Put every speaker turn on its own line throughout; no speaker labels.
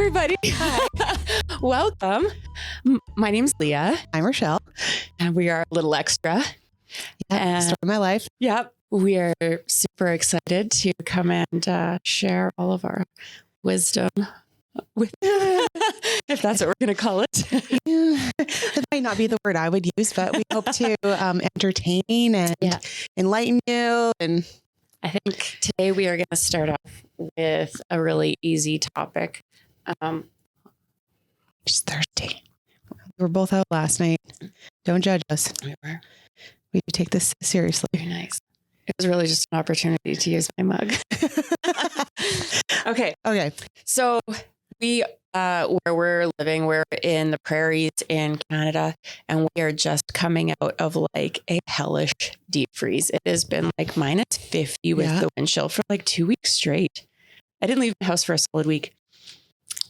everybody. Welcome. My name's Leah.
I'm Rochelle.
And we are a little extra.
Story of my life.
Yep. We are super excited to come and share all of our wisdom with if that's what we're going to call it.
That might not be the word I would use, but we hope to entertain and enlighten you. And
I think today we are going to start off with a really easy topic.
It's Thursday. We were both out last night. Don't judge us.
We were.
We do take this seriously.
Very nice. It was really just an opportunity to use my mug. Okay. So we, where we're living, we're in the prairies in Canada, and we are just coming out of like a hellish deep freeze. It has been like minus 50 with the wind chill for like 2 weeks straight. I didn't leave the house for a solid week.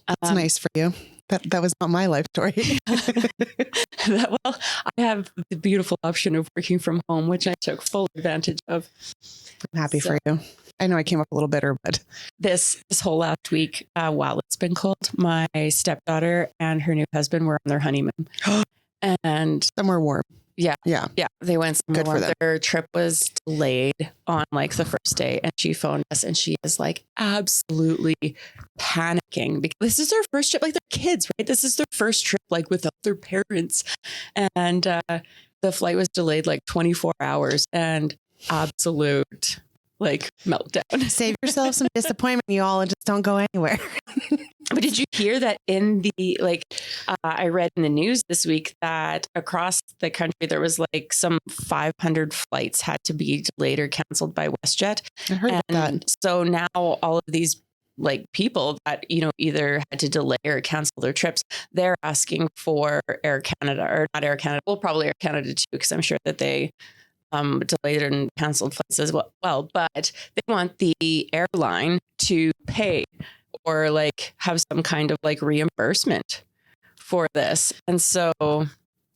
That's nice for you. That was not my life story.
Well, I have the beautiful option of working from home, which I took full advantage of.
I'm happy for you. I know I came up a little bitter, but
this whole last week, while it's been cold, my stepdaughter and her new husband were on their honeymoon. And
somewhere warm.
Yeah. They went somewhere warm. Their trip was delayed on like the first day, and she phoned us and she is like absolutely panicking because this is their first trip. Like, they're kids, right? This is their first trip like without their parents. And the flight was delayed like 24 hours and absolute like meltdown.
Save yourself some disappointment, you all, and just don't go anywhere.
But did you hear that in the, I read in the news this week that across the country, there was like some 500 flights had to be delayed or canceled by WestJet.
I heard about that.
So now all of these like people that, either had to delay or cancel their trips, they're asking for Air Canada, or not Air Canada. Well, probably Air Canada too, because I'm sure that they delayed and canceled flights as well. But they want the airline to pay or like have some kind of like reimbursement for this. And so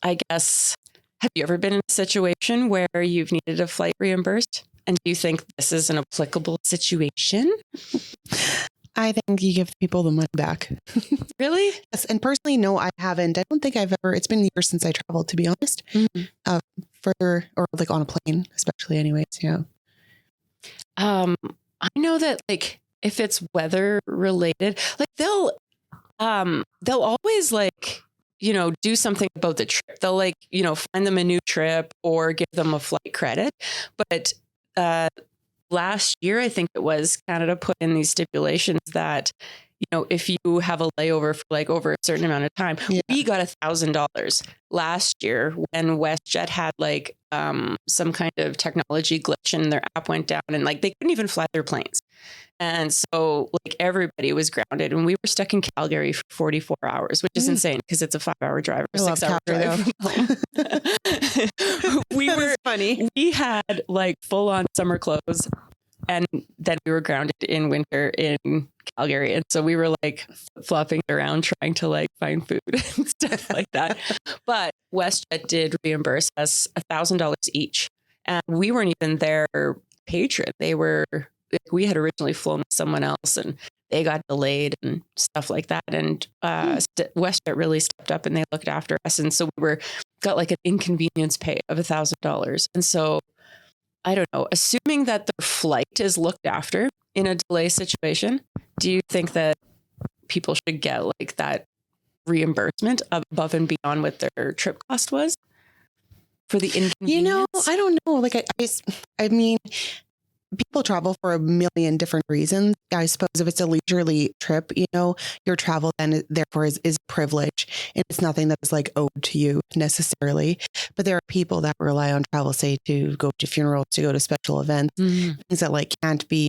I guess, have you ever been in a situation where you've needed a flight reimbursed? And do you think this is an applicable situation?
I think you give people the money back.
Really?
Yes. And personally, no, I haven't. I don't think I've ever, it's been years since I traveled, to be honest. Further, or like on a plane, especially anyways. Yeah.
I know that like if it's weather related, like they'll always like, do something about the trip. They'll like, find them a new trip or give them a flight credit. But last year, I think it was, Canada put in these stipulations that, if you have a layover for like over a certain amount of time, we got $1,000 last year when WestJet had like some kind of technology glitch and their app went down and like they couldn't even fly their planes. And so like everybody was grounded, and we were stuck in Calgary for 44 hours, which is insane because it's a 5-hour drive or 6-hour drive from home. We had like full on summer clothes, and then we were grounded in winter in Calgary. And so we were like flopping around trying to like find food and stuff like that. But WestJet did reimburse us $1,000 each. And we weren't even their patron. We had originally flown with someone else and they got delayed and stuff like that. And WestJet really stepped up and they looked after us. And so we got like an inconvenience pay of $1,000. And so I don't know, assuming that the flight is looked after in a delay situation, do you think that people should get like that reimbursement above and beyond what their trip cost was for the inconvenience?
I don't know. Like, I mean, people travel for a million different reasons. I suppose if it's a leisurely trip, your travel then therefore is a privilege, and it's nothing that is like owed to you necessarily. But there are people that rely on travel, say to go to funerals, to go to special events, things that like can't be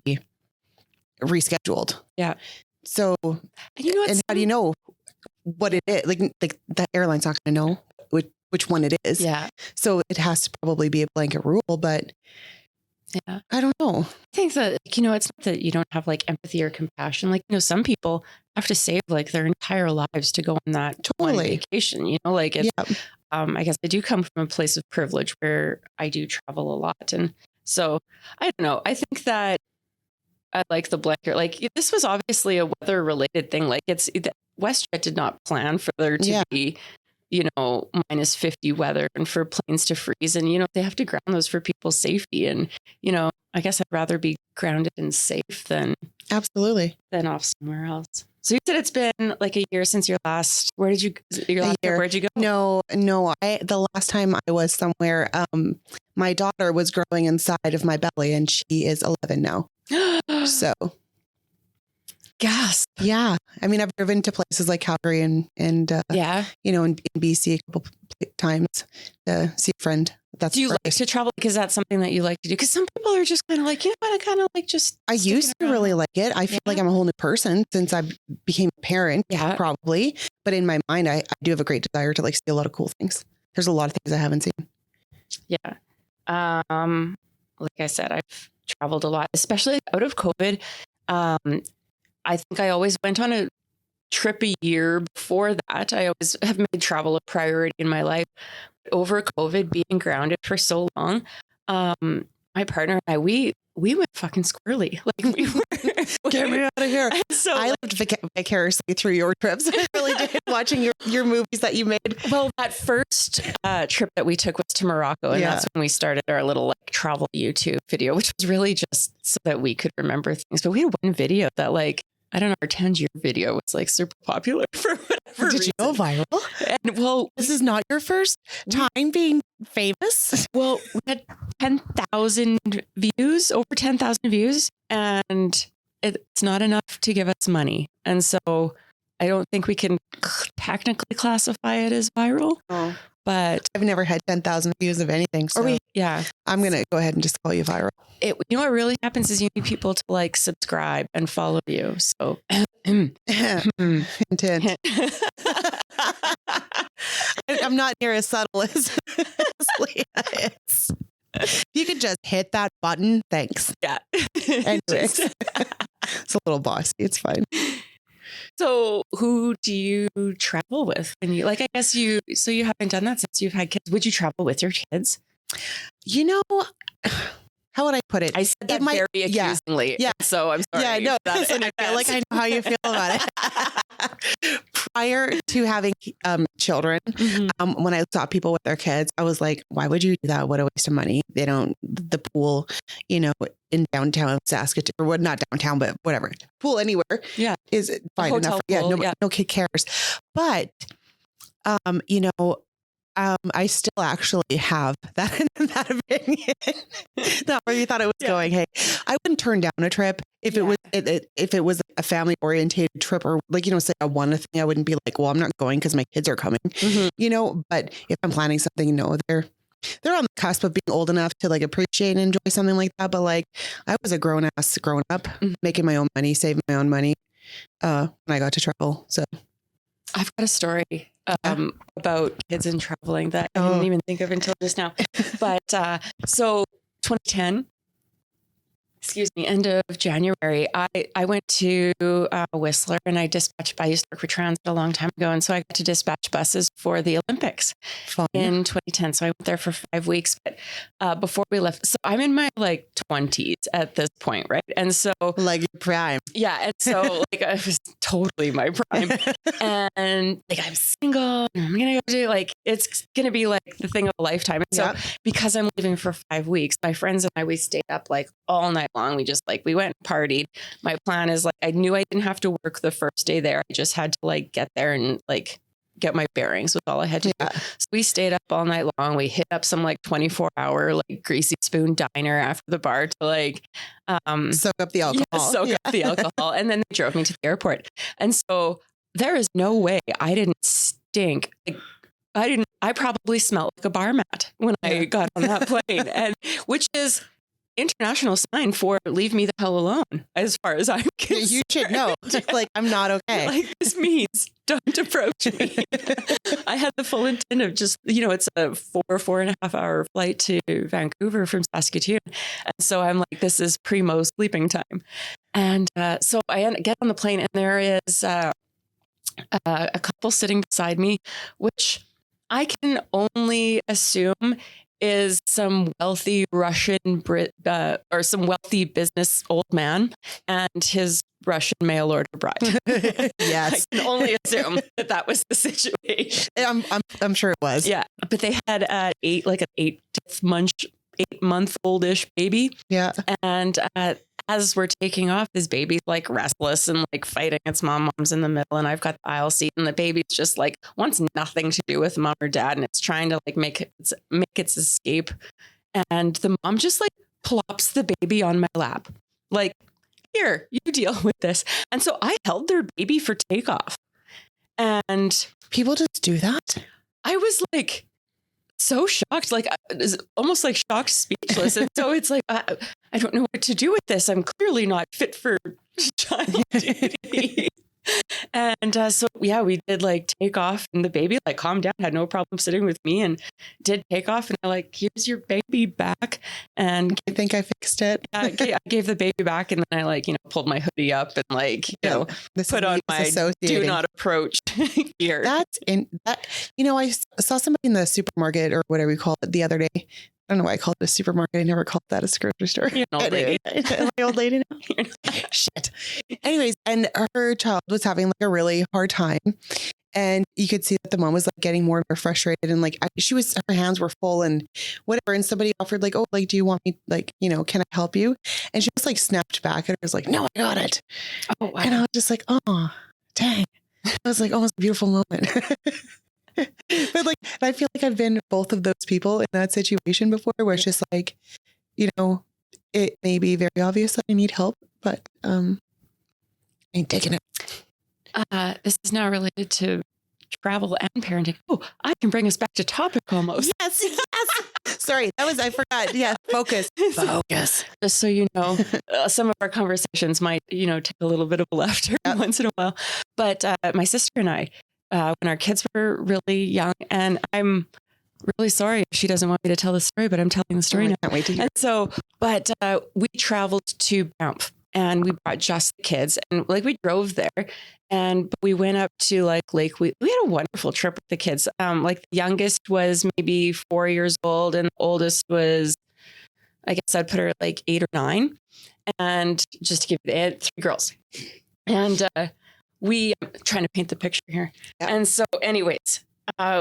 rescheduled.
Yeah.
So, and how do you know what it is? Like that airline's not going to know which one it is.
Yeah.
So it has to probably be a blanket rule, but
yeah,
I don't know.
I think that, it's not that you don't have like empathy or compassion. Like, some people have to save like their entire lives to go on that one vacation, like it's, I guess I do come from a place of privilege where I do travel a lot. And so I don't know. I think that I like the blanket. Like this was obviously a weather related thing. Like WestJet did not plan for there to be, minus 50 weather and for planes to freeze. And, they have to ground those for people's safety. And, I guess I'd rather be grounded and safe than off somewhere else. So you said it's been like a year since your last where'd you go?
No, the last time I was somewhere, my daughter was growing inside of my belly and she is 11 now. So
gasp.
Yeah. I mean, I've driven to places like Calgary and in BC a couple times to see a friend.
Do you like to travel? Because that's something that you like to do? Because some people are just kind of like, I kind of like just.
I used to really like it. I feel like I'm a whole new person since I became a parent, probably. But in my mind, I do have a great desire to like see a lot of cool things. There's a lot of things I haven't seen.
Yeah. Like I said, I've traveled a lot, especially out of COVID. I think I always went on a trip a year before that. I always have made travel a priority in my life. Over COVID, being grounded for so long, my partner and I, we went fucking squirrely. Like we were,
get me out of here.
So
I lived vicariously through your trips. I really did, watching your movies that you made.
Well, that first trip that we took was to Morocco, and that's when we started our little like travel YouTube video, which was really just so that we could remember things. But we had one video that like, I don't know, our 10-year video was like super popular for whatever reason.
Did you go viral?
And
this is not your first time being famous.
Well, we had 10,000 views, over 10,000 views, and it's not enough to give us money. And so I don't think we can technically classify it as viral.
Oh.
But
I've never had 10,000 views of anything. So I'm going to go ahead and just call you viral.
What really happens is you need people to like subscribe and follow you. So
intent. I'm not near as subtle as Leah is. If you could just hit that button, thanks.
Yeah.
Anyways, it's a little bossy. It's fine.
So who do you travel with? And you like, I guess you haven't done that since you've had kids. Would you travel with your kids?
How would I put it?
I said that very accusingly.
Yeah.
So I'm sorry.
Yeah, no, I feel like I know how you feel about it. Prior to having children, when I saw people with their kids, I was like, why would you do that? What a waste of money. They don't, the pool, in downtown Saskatoon, or what, not downtown, but whatever. Pool anywhere is fine enough. No kid cares. But, I still actually have that opinion. Not where you thought it was going. Hey, I wouldn't turn down a trip if it was a family orientated trip, or like, say I want a thing. I wouldn't be like, well, I'm not going because my kids are coming, but if I'm planning something, they're on the cusp of being old enough to like appreciate and enjoy something like that. But like, I was a grown up, making my own money, saving my own money, when I got to travel. So
I've got a story about kids and traveling that I didn't even think of until just now. But so 2010, end of January, I went to Whistler and I dispatched. I used to work for Transit a long time ago, and so I got to dispatch buses for the Olympics in 2010. So I went there for 5 weeks. But before we left, so I'm in my like 20s at this point, right? And so
like prime,
and so like I was totally my prime, and like I'm single, and I'm gonna go do like it's gonna be like the thing of a lifetime. And so because I'm leaving for 5 weeks, my friends and I, we stayed up like all night long. We just like, we went and partied. My plan is like, I knew I didn't have to work the first day there. I just had to like get there and like get my bearings was all I had to do. So we stayed up all night long. We hit up some like 24-hour like Greasy Spoon diner after the bar to like
soak up the alcohol.
And then they drove me to the airport. And so there is no way I didn't stink. Like, I probably smelled like a bar mat when I got on that plane, and which is international sign for leave me the hell alone, as far as I'm concerned.
You should know. Like, I'm not okay.
Like, this means don't approach me. I had the full intent of just, it's a 4.5 hour flight to Vancouver from Saskatoon. And so I'm like, this is primo sleeping time. And so I get on the plane, and there is a couple sitting beside me, which I can only assume is some wealthy Russian or some wealthy business old man and his Russian mail order bride.
Yes.
I can only assume that was the situation.
I'm sure it was.
Yeah. But they had an 8-month oldish baby.
Yeah.
And as we're taking off, this baby's like restless and like fighting its mom. Mom's in the middle and I've got the aisle seat, and the baby's just like wants nothing to do with mom or dad, and it's trying to like make its escape. And the mom just like plops the baby on my lap. Like, here, you deal with this. And so I held their baby for takeoff. And
people just do that.
I was like so shocked, like almost like shocked, speechless. And so it's like, I don't know what to do with this. I'm clearly not fit for child duty. And so, yeah, we did like take off, and the baby like calmed down, had no problem sitting with me, and did take off. And I like, here's your baby back. And
I think I fixed it.
I gave the baby back, and then I like, pulled my hoodie up and like, put on my do not approach gear.
That's in that, I saw somebody in the supermarket or whatever we call it the other day. I don't know why I called it a supermarket. I never called that a grocery store.
You're an old lady.
Am I old lady now? Shit. Anyways, and her child was having like a really hard time. And you could see that the mom was like getting more and more frustrated. And like, her hands were full and whatever. And somebody offered like, oh, like, do you want me, like, can I help you? And she just like snapped back and was like, no, I got it. Oh, wow. And I was just like, oh, dang. I was like, oh, it's a beautiful moment. But like, I feel like I've been both of those people in that situation before, where it's just like, it may be very obvious that I need help, but I ain't taking it.
This is now related to travel and parenting. Oh, I can bring us back to topic almost.
Yes. Sorry, I forgot. Yeah, focus.
Just so you know, some of our conversations might, take a little bit of a left turn once in a while. But my sister and I, when our kids were really young, and I'm really sorry if she doesn't want me to tell the story, but I'm telling the story now.
I can't wait to hear.
And so, but we traveled to Banff, and we brought just the kids, and like we drove there, and we went up to like Lake. We had a wonderful trip with the kids. Like the youngest was maybe 4 years old, and the oldest was, I guess I'd put her at like 8 or 9, and just to give you the 3 girls, and we trying to paint the picture here. Yeah. And so anyways,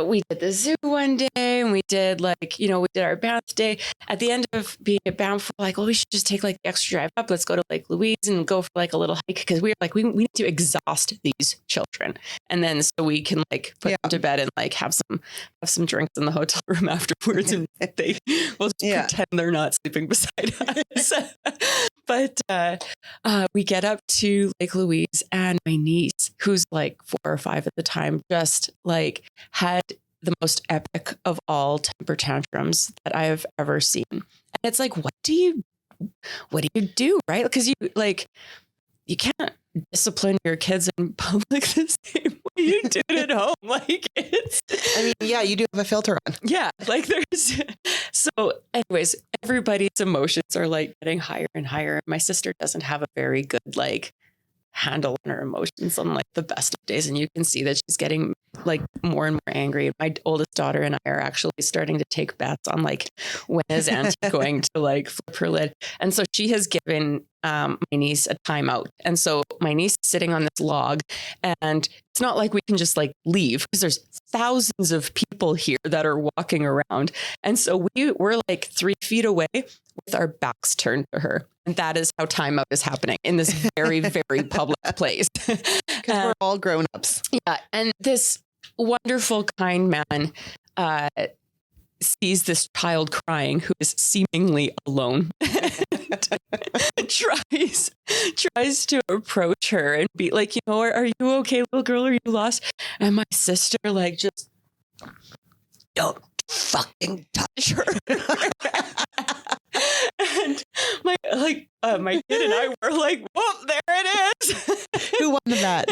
we did the zoo one day, and we did like, we did our Banff day. At the end of being at Banff, we're like, well, we should just take like the extra drive up. Let's go to Lake Louise and go for like a little hike. Cause we were like, we need to exhaust these children. And then so we can like put them to bed and like have some drinks in the hotel room afterwards. And they will pretend they're not sleeping beside us. But we get up to Lake Louise, and my niece, who's like 4 or 5 at the time, just like had the most epic of all temper tantrums that I have ever seen. And it's like, what do you do? Right? Because you can't discipline your kids in public the same way you do it at home. Like
you do have a filter on.
Yeah. Like so anyways, everybody's emotions are like getting higher and higher. My sister doesn't have a very good like handle on her emotions on like the best of days, and you can see that she's getting like more and more angry. My oldest daughter and I are actually starting to take bets on like when is Auntie going to like flip her lid. And so she has given my niece a timeout, and so my niece is sitting on this log, and it's not like we can just like leave because there's thousands of people here that are walking around, and so we're like 3 feet away with our backs turned to her. And that is how timeout is happening in this very, very public place.
Because we're all grown-ups.
Yeah. And this wonderful, kind man sees this child crying who is seemingly alone. tries to approach her and be like, are you okay, little girl? Are you lost? And my sister like just don't fucking touch her. And my kid and I were like, whoop, there it is.
Who won that?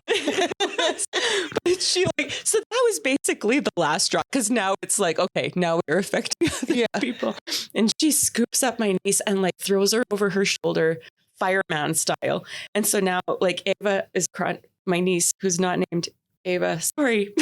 But she so that was basically the last straw, because now it's like, okay, now we're affecting other people. And she scoops up my niece and like throws her over her shoulder, fireman style. And so now like Ava is crying, my niece, who's not named Ava, sorry,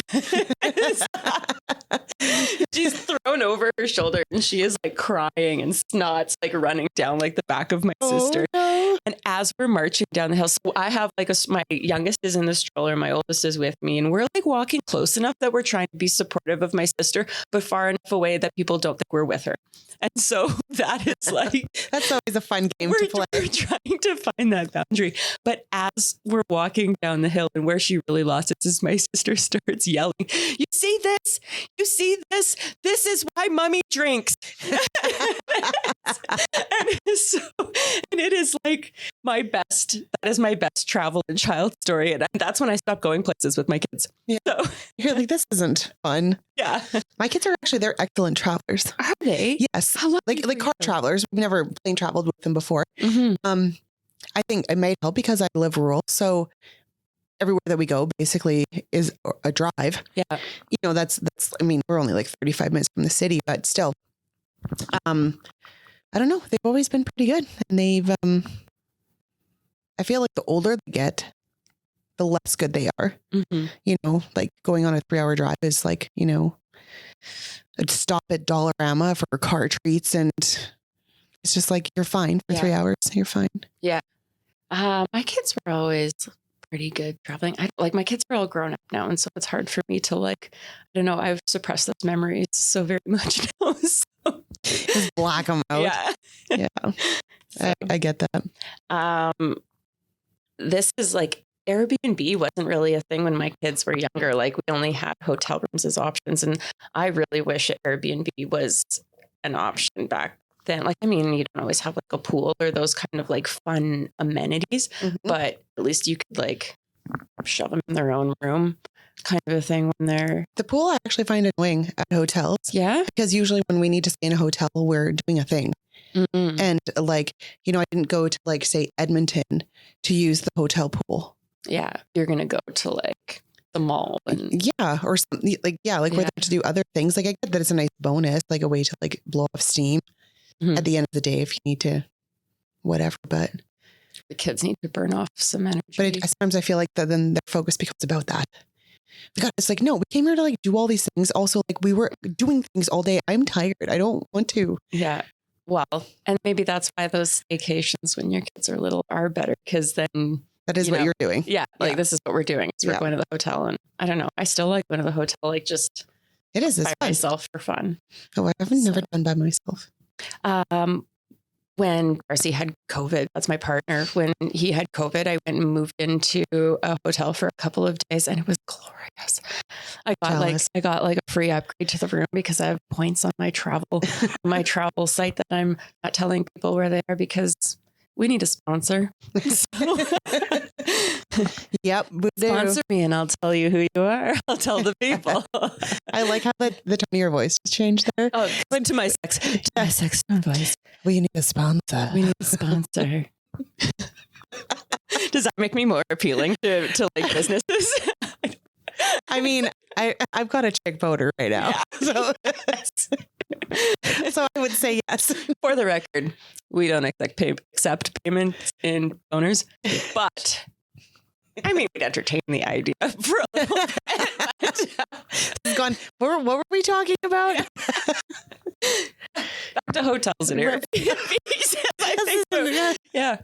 She's thrown over her shoulder and she is like crying and snot's like running down like the back of my sister.
No.
And as we're marching down the hill, so I have like my youngest is in the stroller, my oldest is with me, and we're like walking close enough that we're trying to be supportive of my sister, but far enough away that people don't think we're with her. And so that is like,
that's always a fun game to play.
We're trying to find that boundary. But as we're walking down the hill, and where she really lost it is my sister starts yelling, "You see this? You see this? This is why mommy drinks." and it is like that is my best travel and child story. And that's when I stopped going places with my kids.
Yeah. So you're like, this isn't fun.
Yeah.
My kids are actually, they're excellent travelers.
Are they?
Yes. Like car travelers. We've never plane traveled with them before. Mm-hmm. I think it might help because I live rural. So everywhere that we go basically is a drive. Yeah. You know, that's, I mean, we're only like 35 minutes from the city, but still, I don't know. They've always been pretty good. And they've, I feel like the older they get, the less good they are. Mm-hmm. You know, like going on a 3-hour drive is like, you know, I'd stop at Dollarama for car treats, and it's just like, you're fine for 3 hours. You're fine. Yeah.
My kids were always pretty good traveling. My kids are all grown up now. And so it's hard for me to like, I don't know, I've suppressed those memories so very much now. So
just black them out. Yeah. Yeah. So, I get that.
This is like, Airbnb wasn't really a thing when my kids were younger. Like, we only had hotel rooms as options. And I really wish Airbnb was an option back then. Like, I mean, you don't always have like a pool or those kind of like fun amenities, but at least you could like shove them in their own room kind of a thing when they're...
The pool I actually find annoying at hotels.
Yeah?
Because usually when we need to stay in a hotel, we're doing a thing. Mm-mm. And like, you know, I didn't go to like, say, Edmonton to use the hotel pool.
Yeah. You're going to go to like the mall. And...
Yeah. Or something like, we're there to do other things. Like, I get that it's a nice bonus, like a way to like blow off steam at the end of the day if you need to, whatever. But
the kids need to burn off some energy.
But sometimes I feel like then their focus becomes about that. God, it's like, no, we came here to like do all these things. Also, like, we were doing things all day. I'm tired. I don't want to.
Yeah. Well, and maybe that's why those vacations when your kids are little are better, because then
that is what you're doing.
Yeah. Like, this is what we're doing. So we're going to the hotel, and I don't know. I still like going to the hotel, like just
it is by
myself for fun.
Oh, I've never done by myself.
When Darcy had COVID, that's my partner. When he had COVID, I went and moved into a hotel for a couple of days, and it was glorious. I got like a free upgrade to the room because I have points on my travel site that I'm not telling people where they are because we need a sponsor. So,
yep.
Sponsor me and I'll tell you who you are. I'll tell the people.
I like how the tone of your voice just changed there.
Oh, went to my sex voice.
We need a sponsor.
We need a sponsor. Does that make me more appealing to like businesses?
I mean, I've got a chick voter right now. Yeah. So I would say yes.
For the record, we don't accept payments in donors, but I mean, we'd entertain the idea for a little bit.
What were we talking about?
Back to hotels and Airbnbs. I think yeah.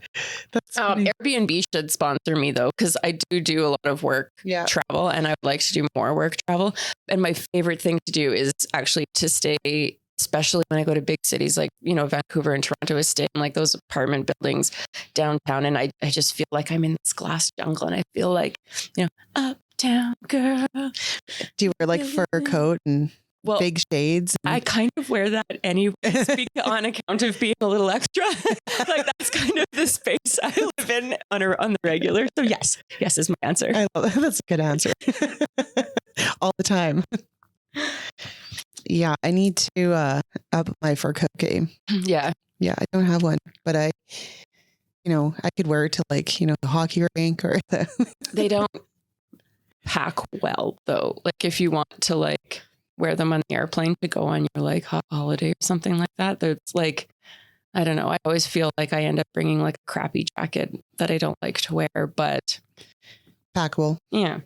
Airbnb should sponsor me though, because I do a lot of work travel, and I would like to do more work travel. And my favorite thing to do is actually to stay, especially when I go to big cities like, you know, Vancouver and Toronto, is stay in like those apartment buildings downtown. And I just feel like I'm in this glass jungle, and I feel like, you know, uptown girl.
Do you wear like fur coat and big shades?
I kind of wear that anyway, on account of being a little extra. Like, that's kind of the space I live in on the regular. So yes is my answer.
I love that. That's a good answer. All the time. Yeah, I need to up my fur coat game.
Yeah,
I don't have one, but I could wear it to like, you know, the hockey rink or the.
They don't pack well though. Like, if you want to like wear them on the airplane to go on your like holiday or something like that, that's like, I don't know. I always feel like I end up bringing like a crappy jacket that I don't like to wear, but
packable.
Yeah.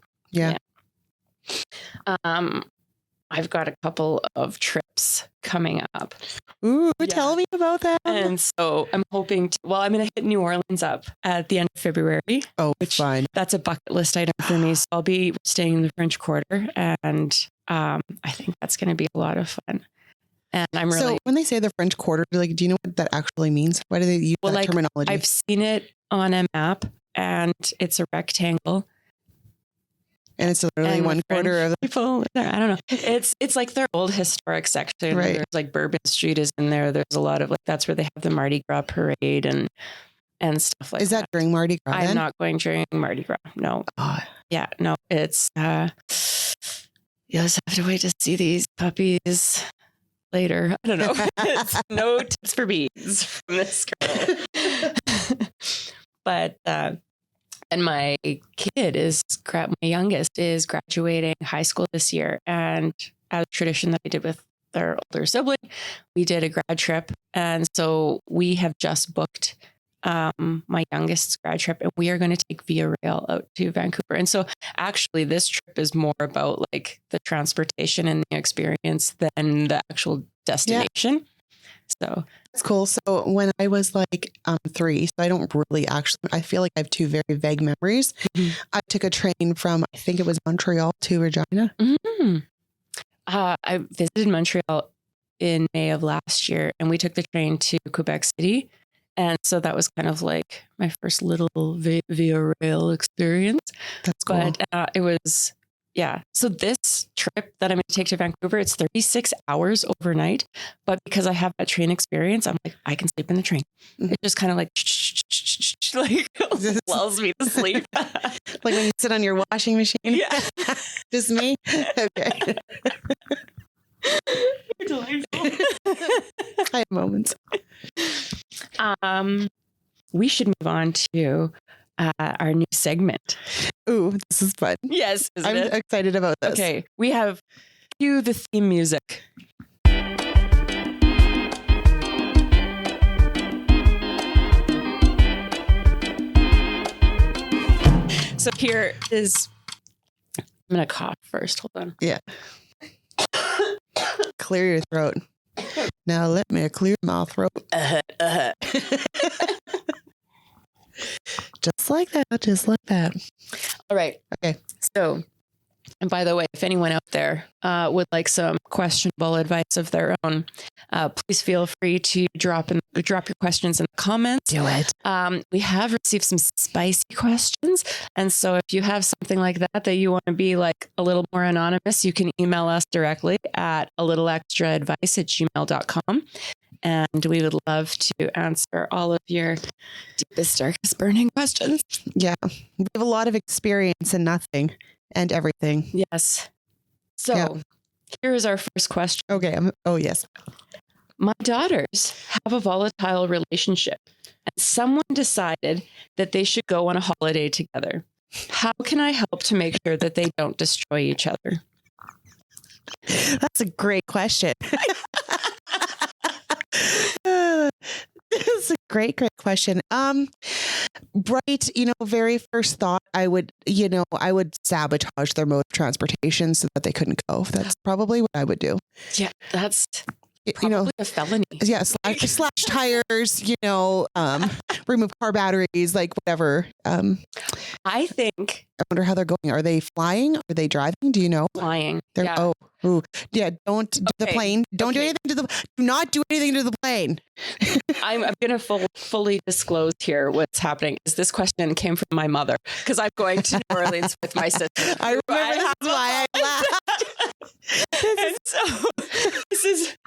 I've got a couple of trips coming up.
Ooh,
Yeah.
tell me about that.
And so I'm hoping to, I'm going to hit New Orleans up at the end of February.
Oh, which fun.
That's a bucket list item for me. So I'll be staying in the French Quarter, and I think that's going to be a lot of fun. And I'm really...
So when they say the French Quarter, like, do you know what that actually means? Why do they use that terminology?
I've seen it on a map, and it's a rectangle.
And it's literally one quarter of the
people. I don't know. It's like their old historic section.
Right.
There's like Bourbon Street is in there. There's a lot of that's where they have the Mardi Gras parade and stuff like that.
Is that during Mardi Gras?
I'm not going during Mardi Gras. No.
Oh.
Yeah. No. It's you'll just have to wait to see these puppies later. I don't know. It's no tips for bees from this girl. But and my youngest is graduating high school this year. And as a tradition that I did with their older sibling, we did a grad trip. And so we have just booked my youngest's grad trip, and we are going to take Via Rail out to Vancouver. And so actually this trip is more about like the transportation and the experience than the actual destination. Yeah. So
that's cool. So when I was like 3, so I don't really I feel like I have 2 very vague memories. Mm-hmm. I took a train from, I think it was Montreal to Regina.
Mm-hmm. I visited Montreal in May of last year, and we took the train to Quebec City. And so that was kind of like my first little Via Rail experience.
That's cool.
But it was... Yeah. So this trip that I'm going to take to Vancouver, it's 36 hours overnight. But because I have that train experience, I'm like, I can sleep in the train. Mm-hmm. It just kind of like lulls me to sleep.
Like when you sit on your washing machine?
Yeah.
Just me? Okay.
You're delightful.
I have moments.
We should move on to our new segment.
Ooh, this is fun.
Yes,
I'm excited about this.
Okay, we have cue the theme music. So here is... I'm going to cough first. Hold on.
Yeah. Clear your throat. Now let me clear my throat. Just like that. Just like that.
All right.
Okay.
So, and by the way, if anyone out there would like some questionable advice of their own, please feel free to drop your questions in the comments.
Do it.
We have received some spicy questions. And so if you have something like that you want to be like a little more anonymous, you can email us directly at alittleextraadvice@gmail.com. And we would love to answer all of your deepest, darkest, burning questions.
Yeah. We have a lot of experience in nothing and everything.
Yes. So here's our first question.
Okay. Oh, yes.
My daughters have a volatile relationship, and someone decided that they should go on a holiday together. How can I help to make sure that they don't destroy each other?
That's a great question. This is a great question. Right. Very first thought, I would sabotage their mode of transportation so that they couldn't go. That's probably what I would do.
Yeah, that's probably a felony.
Yeah. Slash tires, remove car batteries, like whatever.
I think.
I wonder how they're going. Are they flying? Are they driving? Do you know?
Flying.
They're, yeah. Yeah. Don't do the plane. Don't do anything do not do anything to the plane.
I'm going to fully disclose here what's happening. Is this question came from my mother, because I'm going to New Orleans with my sister.
I remember that's why I laughed.
And so this is,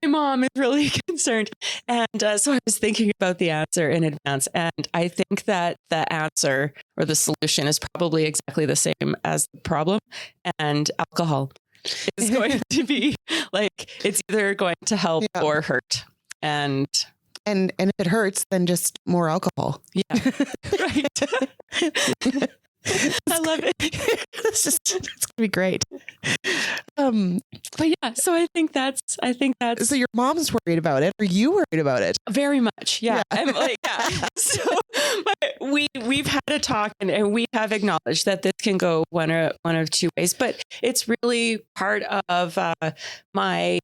my mom is really concerned. And so I was thinking about the answer in advance. And I think that the answer or the solution is probably exactly the same as the problem. And alcohol is going to be like, it's either going to help or hurt. And
if it hurts, then just more alcohol.
Yeah. Right. I love it.
It's gonna be great.
But yeah, so I think that's.
So your mom's worried about it. Are you worried about it?
Very much. Yeah. I'm like, yeah. So we've had a talk and we have acknowledged that this can go one of two ways, but it's really part of my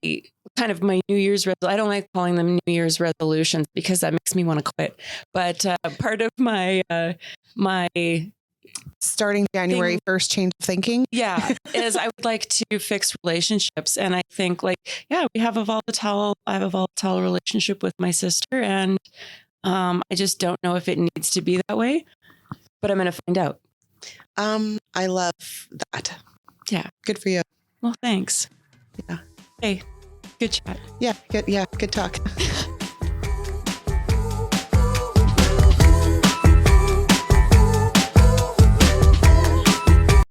my New Year's I don't like calling them New Year's resolutions because that makes me want to quit. But part of my my
starting January 1st change of thinking.
Yeah, is I would like to fix relationships. And I think I have a volatile relationship with my sister. And I just don't know if it needs to be that way, but I'm going to find out.
I love that.
Yeah.
Good for you.
Well, thanks.
Yeah.
Hey, good chat.
Yeah. Good talk.